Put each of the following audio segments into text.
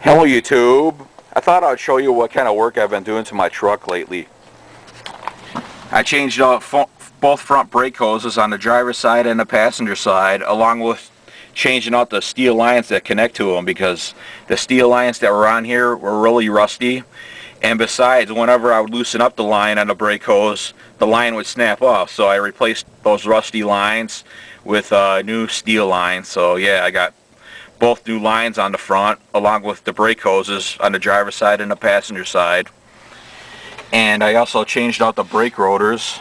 Hello YouTube. I thought I'd show you what kind of work I've been doing to my truck lately. I changed out both front brake hoses on the driver's side and the passenger side, along with changing out the steel lines that connect to them, because the steel lines that were on here were really rusty, and besides, whenever I would loosen up the line on the brake hose, the line would snap off. So I replaced those rusty lines with new steel lines. So yeah, I got both new lines on the front along with the brake hoses on the driver's side and the passenger side. And I also changed out the brake rotors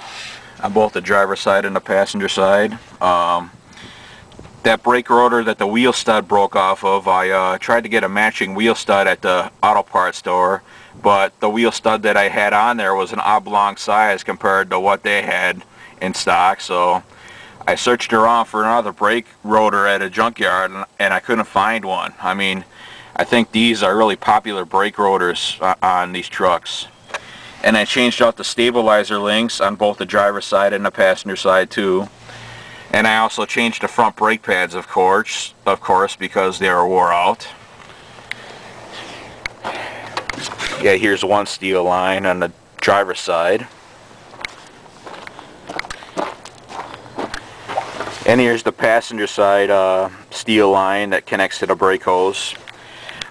on both the driver's side and the passenger side. That brake rotor that the wheel stud broke off of, I tried to get a matching wheel stud at the auto parts store, but the wheel stud that I had on there was an oblong size compared to what they had in stock. So I searched around for another brake rotor at a junkyard, and I couldn't find one. I mean, I think these are really popular brake rotors on these trucks. And I changed out the stabilizer links on both the driver's side and the passenger side too. And I also changed the front brake pads, of course, because they are wore out. Yeah, here's one steel line on the driver's side. And here's the passenger side steel line that connects to the brake hose.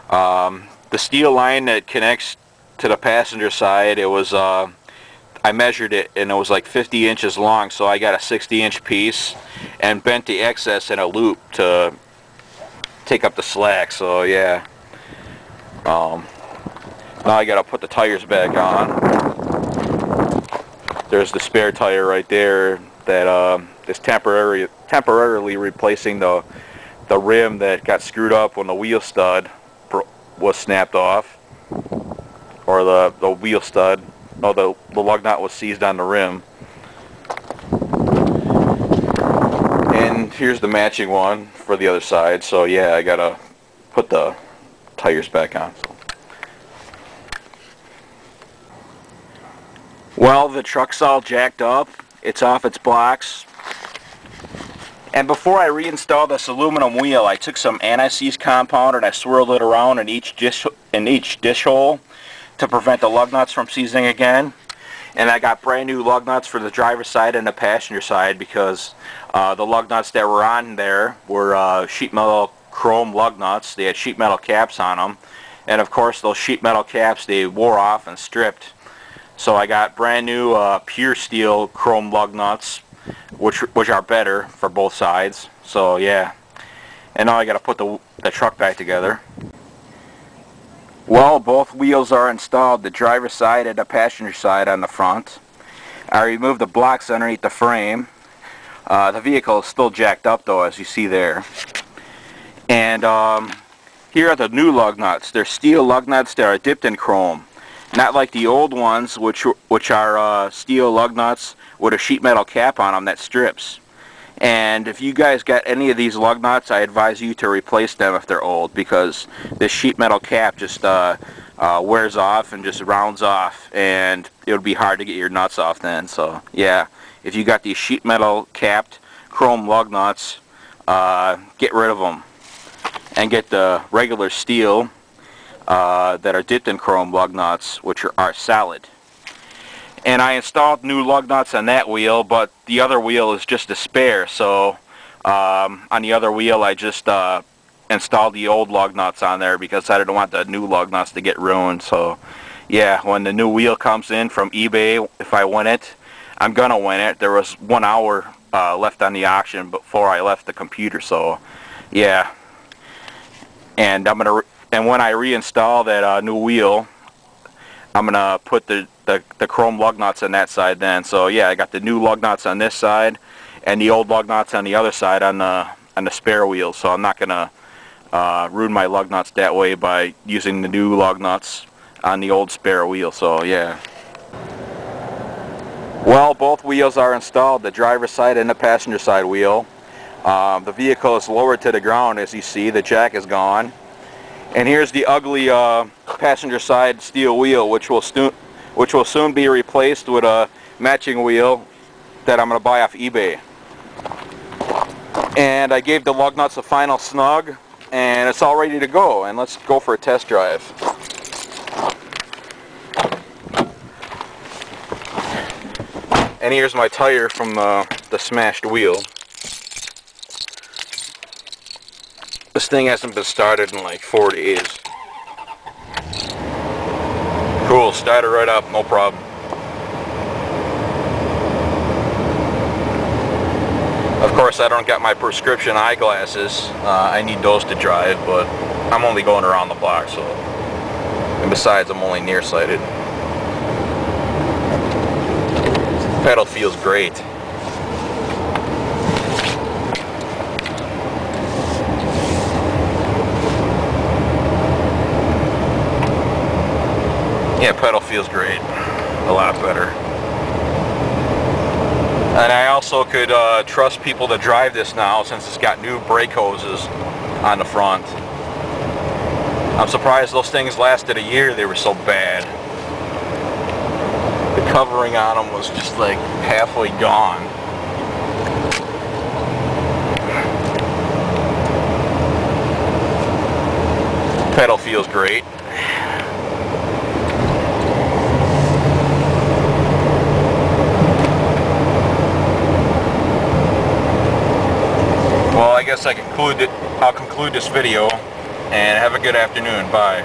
The steel line that connects to the passenger side, it was I measured it and it was like 50 inches long, so I got a 60-inch piece and bent the excess in a loop to take up the slack. So yeah, now I gotta put the tires back on. There's the spare tire right there that is temporarily replacing the rim that got screwed up when the wheel stud was snapped off, or the wheel stud, no, the lug nut was seized on the rim. And here's the matching one for the other side. So yeah, I gotta put the tires back on. Well, the truck's all jacked up. It's off its blocks. And before I reinstalled this aluminum wheel, I took some anti-seize compound and I swirled it around in each dish hole to prevent the lug nuts from seizing again. And I got brand new lug nuts for the driver's side and the passenger side, because the lug nuts that were on there were sheet metal chrome lug nuts. They had sheet metal caps on them, and of course those sheet metal caps, they wore off and stripped. So I got brand new pure steel chrome lug nuts, which are better for both sides. So yeah, and now I got to put the truck back together. Well, both wheels are installed, the driver's side and the passenger side on the front. I removed the blocks underneath the frame. The vehicle is still jacked up though, as you see there. And here are the new lug nuts. They're steel lug nuts that are dipped in chrome. Not like the old ones, which are steel lug nuts with a sheet metal cap on them that strips. And if you guys got any of these lug nuts, I advise you to replace them if they're old, because this sheet metal cap just wears off and just rounds off, and it would be hard to get your nuts off then. So yeah, if you got these sheet metal capped chrome lug nuts, get rid of them and get the regular steel that are dipped in chrome lug nuts, which are solid. And I installed new lug nuts on that wheel, but the other wheel is just a spare. So on the other wheel, I just installed the old lug nuts on there because I didn't want the new lug nuts to get ruined. So yeah, when the new wheel comes in from eBay, if I win it, I'm gonna win it. There was 1 hour left on the auction before I left the computer. So yeah, and when I reinstall that new wheel, I'm gonna put the chrome lug nuts on that side then. So yeah, I got the new lug nuts on this side and the old lug nuts on the other side on the spare wheel. So I'm not gonna ruin my lug nuts that way by using the new lug nuts on the old spare wheel. So yeah. Well, both wheels are installed, the driver's side and the passenger side wheel. The vehicle is lowered to the ground, as you see. The jack is gone. And here's the ugly passenger side steel wheel, which will soon be replaced with a matching wheel that I'm going to buy off eBay. And I gave the lug nuts a final snug, and it's all ready to go, and let's go for a test drive. And here's my tire from the smashed wheel. This thing hasn't been started in like 4 days. Cool, started right up, no problem. Of course, I don't got my prescription eyeglasses. I need those to drive, but I'm only going around the block, so. And besides, I'm only nearsighted. Pedal feels great. Yeah, pedal feels great. A lot better. And I also could trust people to drive this now since it's got new brake hoses on the front. I'm surprised those things lasted a year, they were so bad. The covering on them was just like halfway gone. Pedal feels great. Well, I guess I'll conclude this video, and have a good afternoon. Bye.